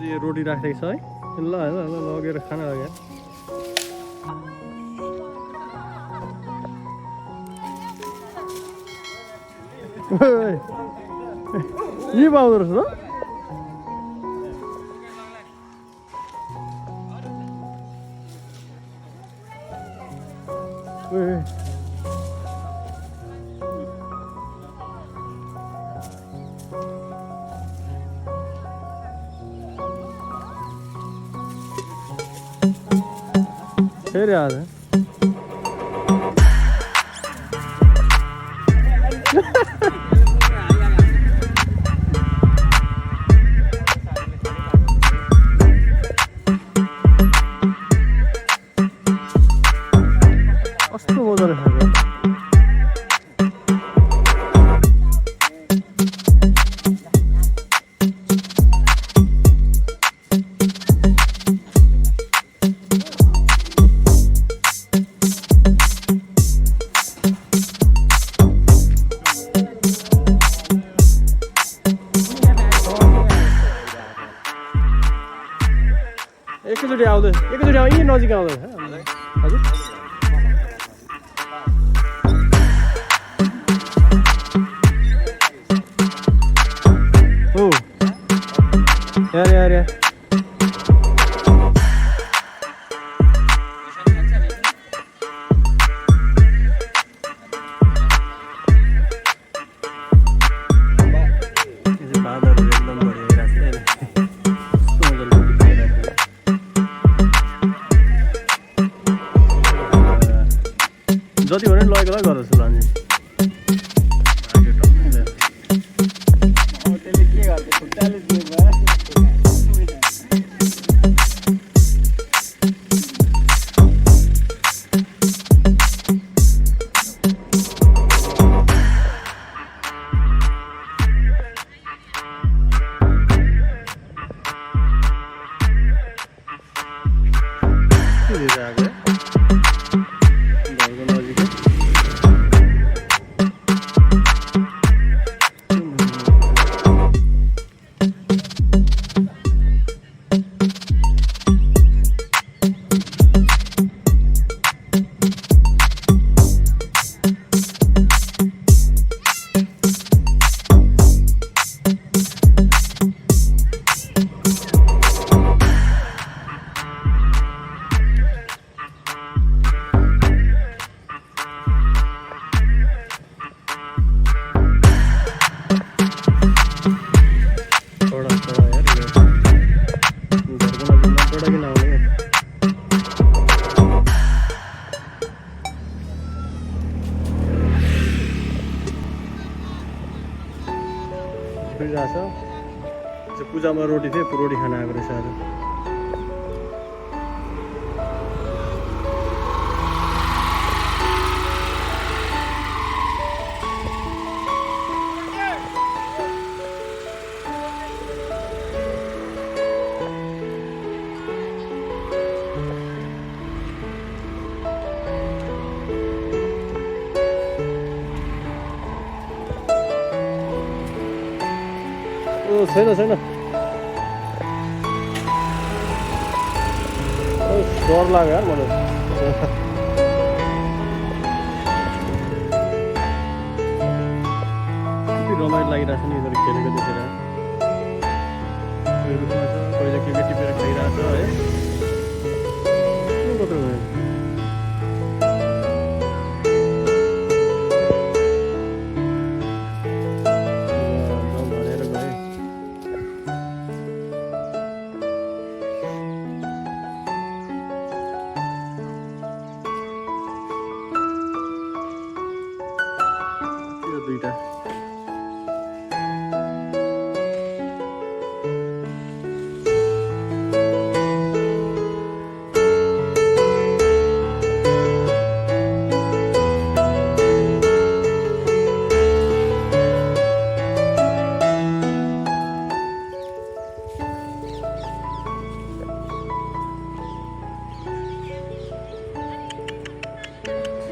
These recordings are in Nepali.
चाहिँ रोटी राखेको छ है ल लगेर खाना लाग्यो यही पाउँदो रहेछ ल फेरि आज कस्तो मजाले खाएको एकैचोटि आउँदै यहीँ नजिक आउँदैछ हजुर ओ यार जति भने लगेको ल गर्दैछ ल अनि पूजामा रोटी थियो रोटी खान आएको रहेछ आज छैन डर लाग्यो यार मलाई कति रमाइलो लागिरहेछ नि यिनीहरू खेलेको देखेर रुखमा छ कहिले के टिपेर खाइरहेछ है दुईटा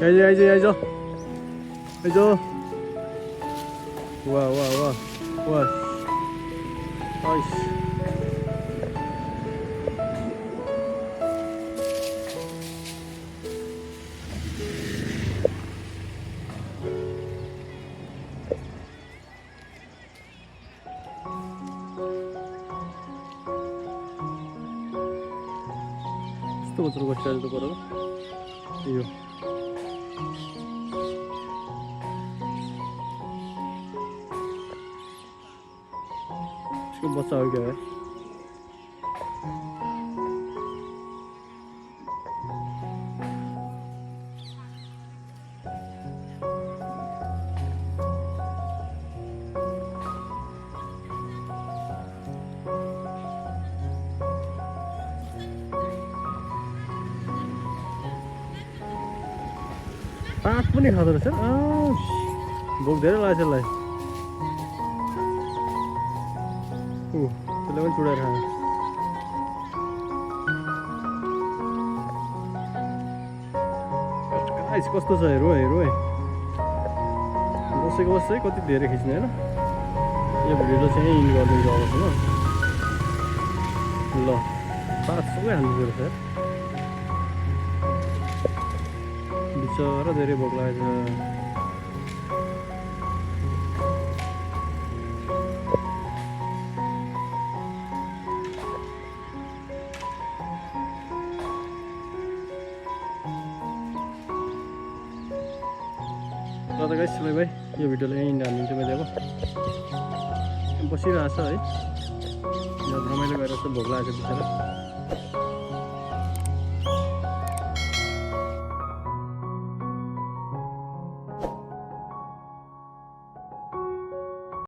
आइज वाह बच्चाहरू बसिरहेको छ पर यो इसको बच्चा हो गया है पात पनि खाँदो रहेछ भोक धेरै लाग्छ यसलाई त्यसले पनि चुडाएर खान्छ गाइस कस्तो छ हेरौँ है बसेको बस्छ है कति धेरै खिच्ने होइन यो भिडियो चाहिँ यहीँ इन्ड गरिदिन्छु अबसम्म ल पात सबै हाल्नु रहेछ बिचरा धेरै भोक लागेको छ ल त गाइस भाइ यो भिडियोलाई यहीँ हालिदिन्छु मैले अब बसिरहेको छ है रमाइलो गरेर भोक लागेको छ बिचरा